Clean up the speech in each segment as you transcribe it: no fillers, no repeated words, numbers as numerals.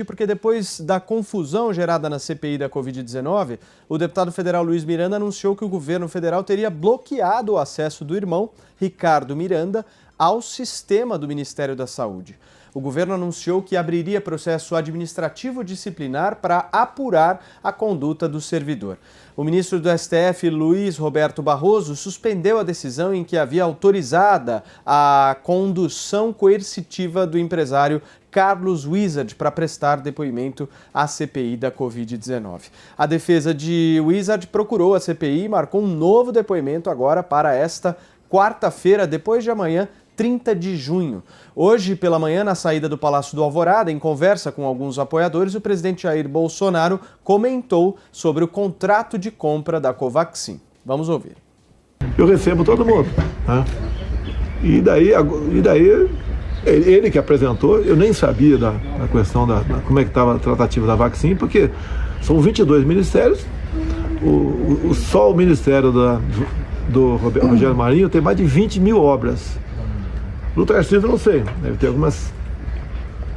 Porque depois da confusão gerada na CPI da Covid-19, o deputado federal Luiz Miranda anunciou que o governo federal teria bloqueado o acesso do irmão, Ricardo Miranda, ao sistema do Ministério da Saúde. O governo anunciou que abriria processo administrativo disciplinar para apurar a conduta do servidor. O ministro do STF, Luiz Roberto Barroso, suspendeu a decisão em que havia autorizada a condução coercitiva do empresário Carlos Wizard para prestar depoimento à CPI da Covid-19. A defesa de Wizard procurou a CPI e marcou um novo depoimento agora para esta quarta-feira, depois de amanhã, 30 de junho. Hoje, pela manhã, na saída do Palácio do Alvorada, em conversa com alguns apoiadores, o presidente Jair Bolsonaro comentou sobre o contrato de compra da Covaxin. Vamos ouvir. Eu recebo todo mundo, né? E daí ele que apresentou, eu nem sabia da questão como é que estava a tratativa da vacina, porque são 22 ministérios, só o ministério do Rogério Marinho tem mais de 20 mil obras. No Tarcísio eu não sei, deve ter algumas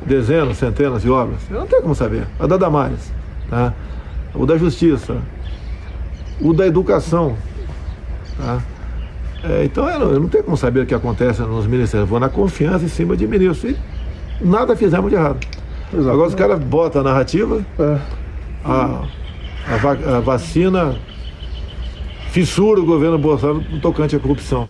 dezenas, centenas de obras, eu não tenho como saber. A da Damares, tá? O da Justiça, o da Educação, tá? Então eu não tenho como saber o que acontece nos ministérios, vou na confiança em cima de ministros e nada fizemos de errado. Exato. Agora os caras botam a narrativa, a vacina fissura o governo Bolsonaro no tocante à corrupção.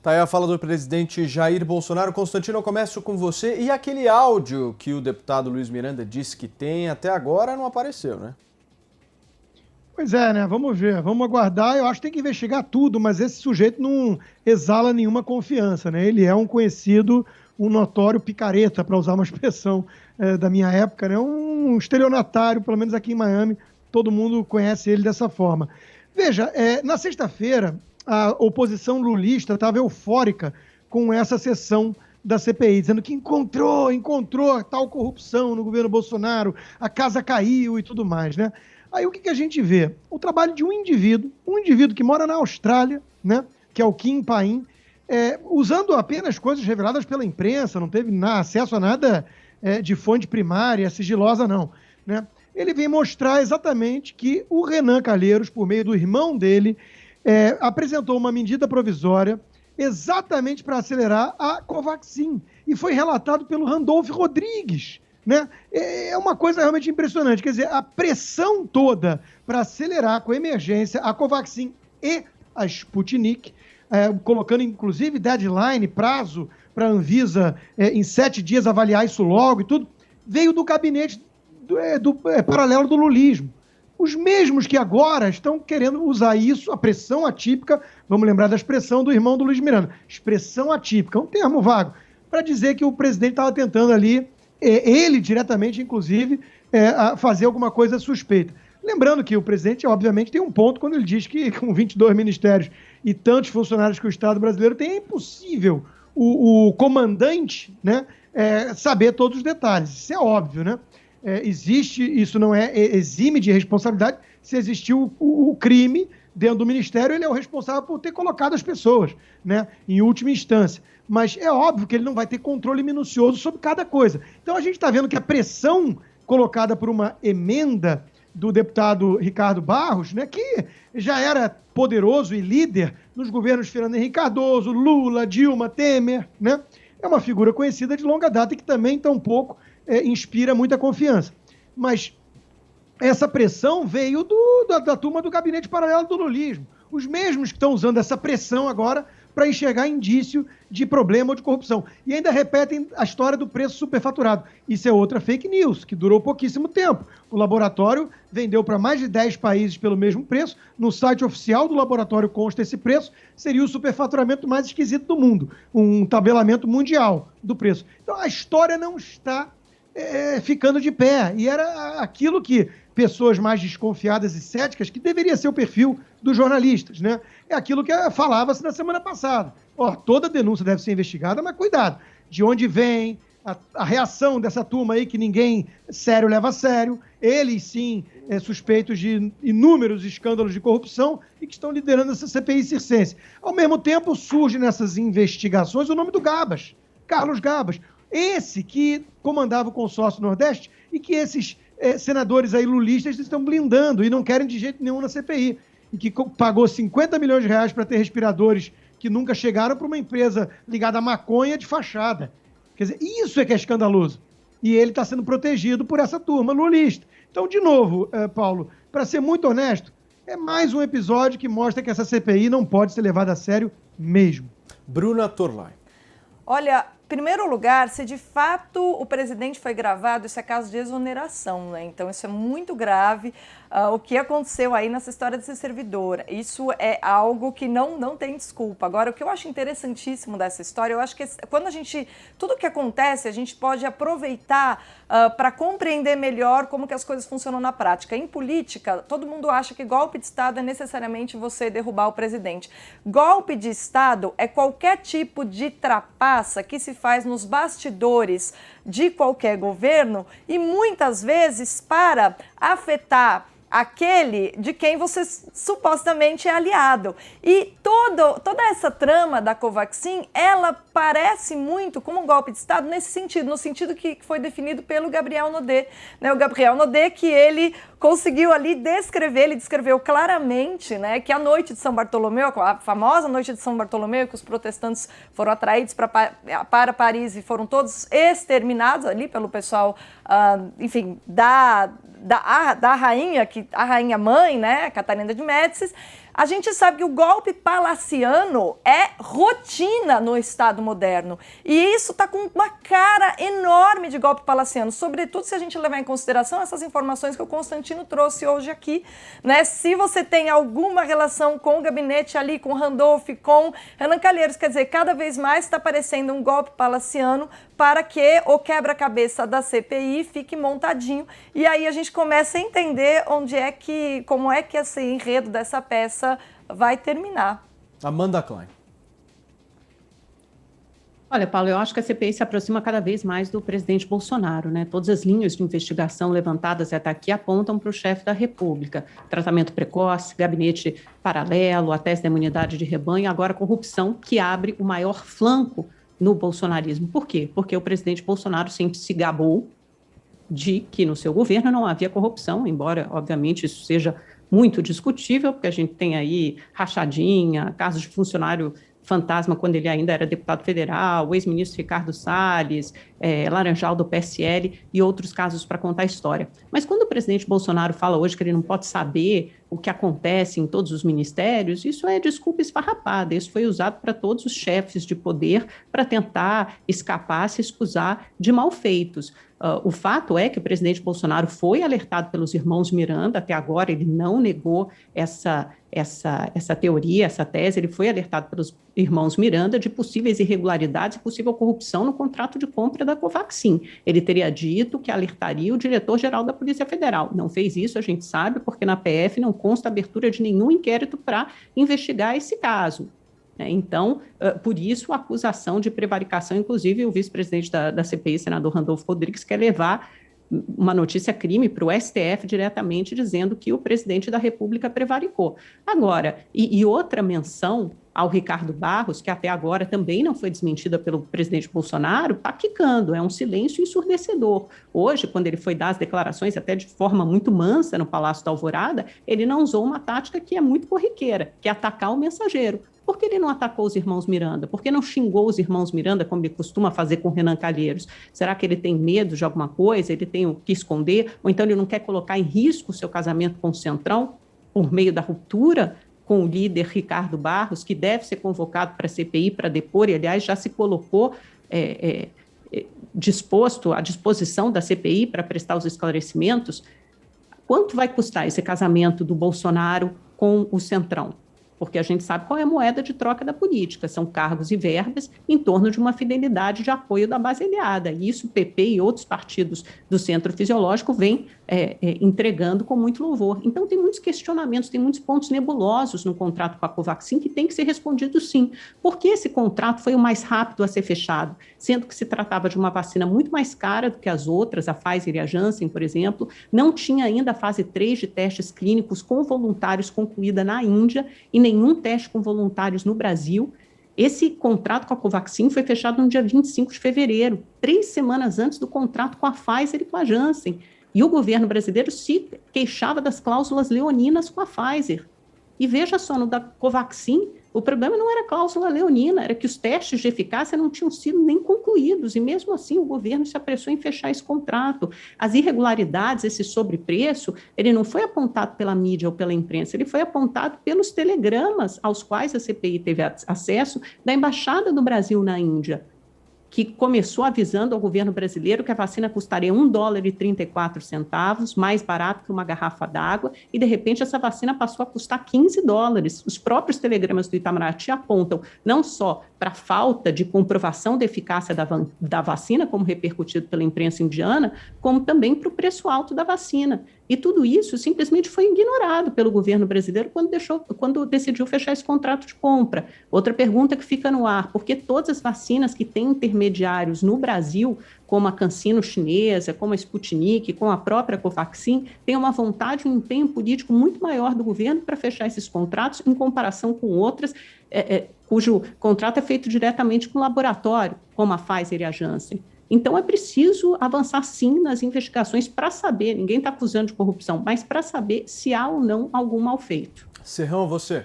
Tá aí a fala do presidente Jair Bolsonaro. Constantino, eu começo com você. E aquele áudio que o deputado Luiz Miranda disse que tem, até agora não apareceu, né? Pois é, né? Vamos ver, vamos aguardar. Eu acho que tem que investigar tudo, mas esse sujeito não exala nenhuma confiança, né? Ele é um conhecido, um notório picareta, para usar uma expressão da minha época, né? Um estelionatário, pelo menos aqui em Miami, todo mundo conhece ele dessa forma. Veja, na sexta-feira, a oposição lulista estava eufórica com essa sessão da CPI, dizendo que encontrou tal corrupção no governo Bolsonaro, a casa caiu e tudo mais, né? Aí o que a gente vê? O trabalho de um indivíduo que mora na Austrália, né? Que é o Kim Paim, usando apenas coisas reveladas pela imprensa, não teve acesso a nada de fonte primária, sigilosa não, né? Ele vem mostrar exatamente que o Renan Calheiros, por meio do irmão dele, apresentou uma medida provisória exatamente para acelerar a Covaxin. E foi relatado pelo Randolph Rodrigues, né? É uma coisa realmente impressionante. Quer dizer, a pressão toda para acelerar com emergência a Covaxin e a Sputnik, colocando inclusive deadline, prazo para a Anvisa em 7 dias avaliar isso logo e tudo, veio do gabinete paralelo do lulismo. Os mesmos que agora estão querendo usar isso, a pressão atípica, vamos lembrar da expressão do irmão do Luiz Miranda, expressão atípica, um termo vago, para dizer que o presidente estava tentando ali, ele diretamente, inclusive, fazer alguma coisa suspeita. Lembrando que o presidente, obviamente, tem um ponto quando ele diz que com 22 ministérios e tantos funcionários que o Estado brasileiro tem, é impossível o comandante, né, saber todos os detalhes. Isso é óbvio, né? Isso não exime de responsabilidade. Se existiu o crime dentro do Ministério, ele é o responsável por ter colocado as pessoas, né, em última instância. Mas é óbvio que ele não vai ter controle minucioso sobre cada coisa. Então a gente está vendo que a pressão colocada por uma emenda do deputado Ricardo Barros, né, que já era poderoso e líder nos governos Fernando Henrique Cardoso, Lula, Dilma, Temer, né, é uma figura conhecida de longa data e que também tampouco inspira muita confiança. Mas essa pressão veio da turma do gabinete paralelo do lulismo. Os mesmos que estão usando essa pressão agora para enxergar indício de problema ou de corrupção. E ainda repetem a história do preço superfaturado. Isso é outra fake news, que durou pouquíssimo tempo. O laboratório vendeu para mais de 10 países pelo mesmo preço. No site oficial do laboratório consta esse preço. Seria o superfaturamento mais esquisito do mundo. Um tabelamento mundial do preço. Então a história não está ficando de pé. E era aquilo que pessoas mais desconfiadas e céticas, que deveria ser o perfil dos jornalistas, né? É aquilo que falava-se na semana passada. Toda denúncia deve ser investigada, mas cuidado, de onde vem a reação dessa turma aí que ninguém sério leva a sério, eles sim suspeitos de inúmeros escândalos de corrupção e que estão liderando essa CPI circense. Ao mesmo tempo, surge nessas investigações o nome do Gabas, Carlos Gabas. Esse que comandava o consórcio Nordeste e que esses senadores aí lulistas estão blindando e não querem de jeito nenhum na CPI. E que pagou 50 milhões de reais para ter respiradores que nunca chegaram para uma empresa ligada à maconha de fachada. Quer dizer, isso é que é escandaloso. E ele está sendo protegido por essa turma lulista. Então, de novo, Paulo, para ser muito honesto, é mais um episódio que mostra que essa CPI não pode ser levada a sério mesmo. Bruna Torlai. Olha, em primeiro lugar, se de fato o presidente foi gravado, isso é caso de exoneração, né? Então isso é muito grave. O que aconteceu aí nessa história desse servidor, isso é algo que não tem desculpa. Agora, o que eu acho interessantíssimo dessa história, eu acho que quando tudo que acontece, a gente pode aproveitar para compreender melhor como que as coisas funcionam na prática. Em política, todo mundo acha que golpe de Estado é necessariamente você derrubar o presidente. Golpe de Estado é qualquer tipo de trapaça que se faz nos bastidores de qualquer governo e muitas vezes para afetar aquele de quem você supostamente é aliado. E toda essa trama da Covaxin, ela parece muito como um golpe de Estado nesse sentido, no sentido que foi definido pelo Gabriel Naudet, né? O Gabriel Naudet, que ele conseguiu ali ele descreveu claramente, né, que a noite de São Bartolomeu, a famosa noite de São Bartolomeu, que os protestantes foram atraídos para Paris e foram todos exterminados ali pelo pessoal, enfim, da rainha, a rainha mãe, né, Catarina de Médicis. A gente sabe que o golpe palaciano é rotina no Estado moderno. E isso está com uma cara enorme de golpe palaciano, sobretudo se a gente levar em consideração essas informações que o Constantino trouxe hoje aqui, né? Se você tem alguma relação com o gabinete ali, com Randolph, com Renan Calheiros, quer dizer, cada vez mais está parecendo um golpe palaciano para que o quebra-cabeça da CPI fique montadinho. E aí a gente começa a entender como é que esse enredo dessa peça vai terminar. Amanda Klein. Olha, Paulo, eu acho que a CPI se aproxima cada vez mais do presidente Bolsonaro, né? Todas as linhas de investigação levantadas até aqui apontam para o chefe da República. Tratamento precoce, gabinete paralelo, a tese da imunidade de rebanho, agora corrupção, que abre o maior flanco no bolsonarismo. Por quê? Porque o presidente Bolsonaro sempre se gabou de que no seu governo não havia corrupção, embora, obviamente, isso seja muito discutível, porque a gente tem aí rachadinha, casos de funcionário fantasma quando ele ainda era deputado federal, o ex-ministro Ricardo Salles, Laranjal do PSL e outros casos para contar a história. Mas quando o presidente Bolsonaro fala hoje que ele não pode saber o que acontece em todos os ministérios, isso é desculpa esfarrapada, isso foi usado para todos os chefes de poder para tentar escapar, se excusar de malfeitos. O fato é que o presidente Bolsonaro foi alertado pelos irmãos Miranda, até agora ele não negou essa teoria, essa tese, ele foi alertado pelos irmãos Miranda de possíveis irregularidades e possível corrupção no contrato de compra da Covaxin. Ele teria dito que alertaria o diretor-geral da Polícia Federal. Não fez isso, a gente sabe, porque na PF não consta abertura de nenhum inquérito para investigar esse caso. Então, por isso, a acusação de prevaricação, inclusive o vice-presidente da CPI, senador Randolfo Rodrigues, quer levar uma notícia crime para o STF diretamente dizendo que o presidente da República prevaricou. Agora, e outra menção ao Ricardo Barros, que até agora também não foi desmentida pelo presidente Bolsonaro, está quicando, é um silêncio ensurdecedor. Hoje, quando ele foi dar as declarações, até de forma muito mansa no Palácio da Alvorada, ele não usou uma tática que é muito corriqueira, que é atacar o mensageiro. Por que ele não atacou os irmãos Miranda? Por que não xingou os irmãos Miranda, como ele costuma fazer com Renan Calheiros? Será que ele tem medo de alguma coisa? Ele tem o que esconder? Ou então ele não quer colocar em risco o seu casamento com o Centrão por meio da ruptura com o líder Ricardo Barros, que deve ser convocado para a CPI para depor, e, aliás, já se colocou disposto à disposição da CPI para prestar os esclarecimentos? Quanto vai custar esse casamento do Bolsonaro com o Centrão? Porque a gente sabe qual é a moeda de troca da política, são cargos e verbas em torno de uma fidelidade de apoio da base aliada. E isso o PP e outros partidos do centro fisiológico vêm entregando com muito louvor. Então tem muitos questionamentos, tem muitos pontos nebulosos no contrato com a Covaxin que tem que ser respondido sim. Por que esse contrato foi o mais rápido a ser fechado? Sendo que se tratava de uma vacina muito mais cara do que as outras, a Pfizer e a Janssen, por exemplo, não tinha ainda a fase 3 de testes clínicos com voluntários concluída na Índia e nenhum teste com voluntários no Brasil. Esse contrato com a Covaxin foi fechado no dia 25 de fevereiro, 3 semanas antes do contrato com a Pfizer e com a Janssen. E o governo brasileiro se queixava das cláusulas leoninas com a Pfizer. E veja só, no da Covaxin, o problema não era a cláusula leonina, era que os testes de eficácia não tinham sido nem concluídos, e mesmo assim o governo se apressou em fechar esse contrato. As irregularidades, esse sobrepreço, ele não foi apontado pela mídia ou pela imprensa, ele foi apontado pelos telegramas aos quais a CPI teve acesso da Embaixada do Brasil na Índia, que começou avisando ao governo brasileiro que a vacina custaria $1,34, mais barato que uma garrafa d'água, e de repente essa vacina passou a custar $15. Os próprios telegramas do Itamaraty apontam não só para a falta de comprovação da eficácia da vacina, como repercutido pela imprensa indiana, como também para o preço alto da vacina. E tudo isso simplesmente foi ignorado pelo governo brasileiro quando decidiu fechar esse contrato de compra. Outra pergunta que fica no ar: por que todas as vacinas que têm intermediários no Brasil, como a CanSino chinesa, como a Sputnik, como a própria Covaxin, têm uma vontade e um empenho político muito maior do governo para fechar esses contratos em comparação com outras, cujo contrato é feito diretamente com o laboratório, como a Pfizer e a Janssen? Então, é preciso avançar, sim, nas investigações para saber, ninguém está acusando de corrupção, mas para saber se há ou não algum mal feito. Serrão, você?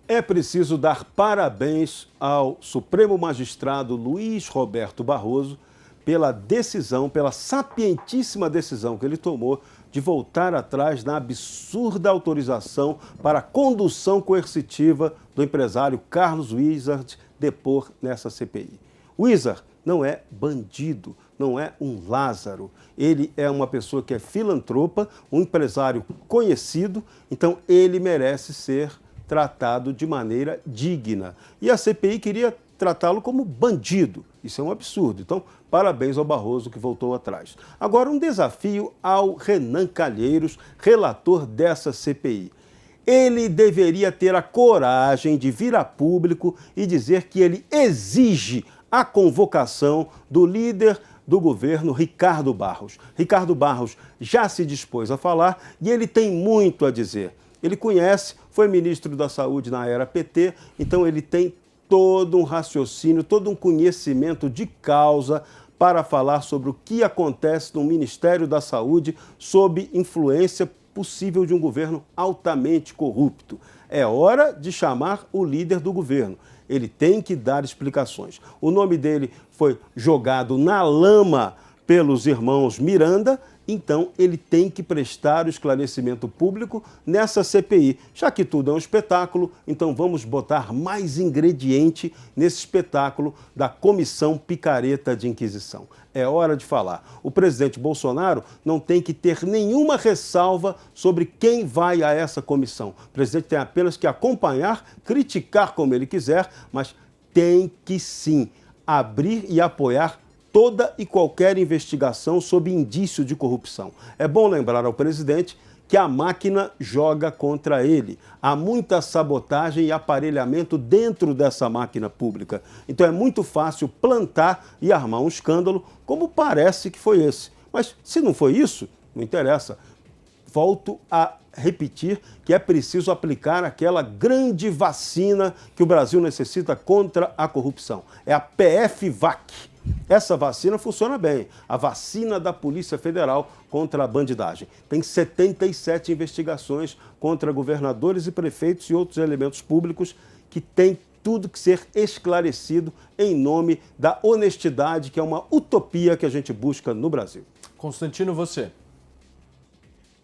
É preciso dar parabéns ao Supremo Magistrado Luiz Roberto Barroso pela decisão, pela sapientíssima decisão que ele tomou de voltar atrás na absurda autorização para a condução coercitiva do empresário Carlos Wizard depor nessa CPI. Wizard não é bandido, não é um Lázaro. Ele é uma pessoa que é filantropa, um empresário conhecido, então ele merece ser tratado de maneira digna. E a CPI queria tratá-lo como bandido. Isso é um absurdo. Então, parabéns ao Barroso que voltou atrás. Agora, um desafio ao Renan Calheiros, relator dessa CPI. Ele deveria ter a coragem de vir a público e dizer que ele exige a convocação do líder do governo, Ricardo Barros. Ricardo Barros já se dispôs a falar e ele tem muito a dizer. Ele conhece, foi ministro da Saúde na era PT, então ele tem todo um raciocínio, todo um conhecimento de causa para falar sobre o que acontece no Ministério da Saúde sob influência possível de um governo altamente corrupto. É hora de chamar o líder do governo. Ele tem que dar explicações. O nome dele foi jogado na lama pelos irmãos Miranda, então ele tem que prestar o esclarecimento público nessa CPI. Já que tudo é um espetáculo, então vamos botar mais ingrediente nesse espetáculo da Comissão Picareta de Inquisição. É hora de falar. O presidente Bolsonaro não tem que ter nenhuma ressalva sobre quem vai a essa comissão. O presidente tem apenas que acompanhar, criticar como ele quiser, mas tem que sim abrir e apoiar toda e qualquer investigação sob indício de corrupção. É bom lembrar ao presidente que a máquina joga contra ele. Há muita sabotagem e aparelhamento dentro dessa máquina pública. Então é muito fácil plantar e armar um escândalo, como parece que foi esse. Mas se não foi isso, não interessa. Volto a repetir que é preciso aplicar aquela grande vacina que o Brasil necessita contra a corrupção. É a PFVac. Essa vacina funciona bem, a vacina da Polícia Federal contra a bandidagem. Tem 77 investigações contra governadores e prefeitos e outros elementos públicos que têm tudo que ser esclarecido em nome da honestidade, que é uma utopia que a gente busca no Brasil. Constantino, você?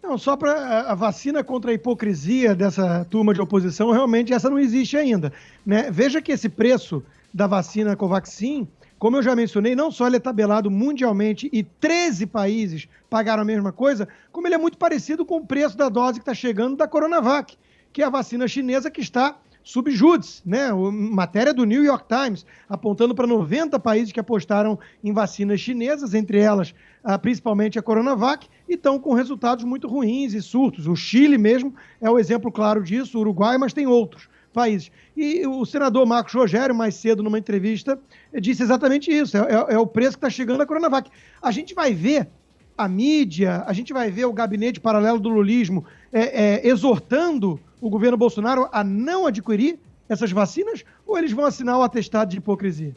Não, só para a vacina contra a hipocrisia dessa turma de oposição, realmente essa não existe ainda, né? Veja que esse preço da vacina Covaxin, como eu já mencionei, não só ele é tabelado mundialmente e 13 países pagaram a mesma coisa, como ele é muito parecido com o preço da dose que está chegando da Coronavac, que é a vacina chinesa que está sub judice, né? Matéria do New York Times, apontando para 90 países que apostaram em vacinas chinesas, entre elas principalmente a Coronavac, e estão com resultados muito ruins e surtos. O Chile mesmo é o exemplo claro disso, o Uruguai, mas tem outros países. E o senador Marcos Rogério, mais cedo, numa entrevista, disse exatamente isso, é o preço que está chegando a Coronavac. A gente vai ver a mídia, a gente vai ver o gabinete paralelo do lulismo exortando o governo Bolsonaro a não adquirir essas vacinas ou eles vão assinar o atestado de hipocrisia?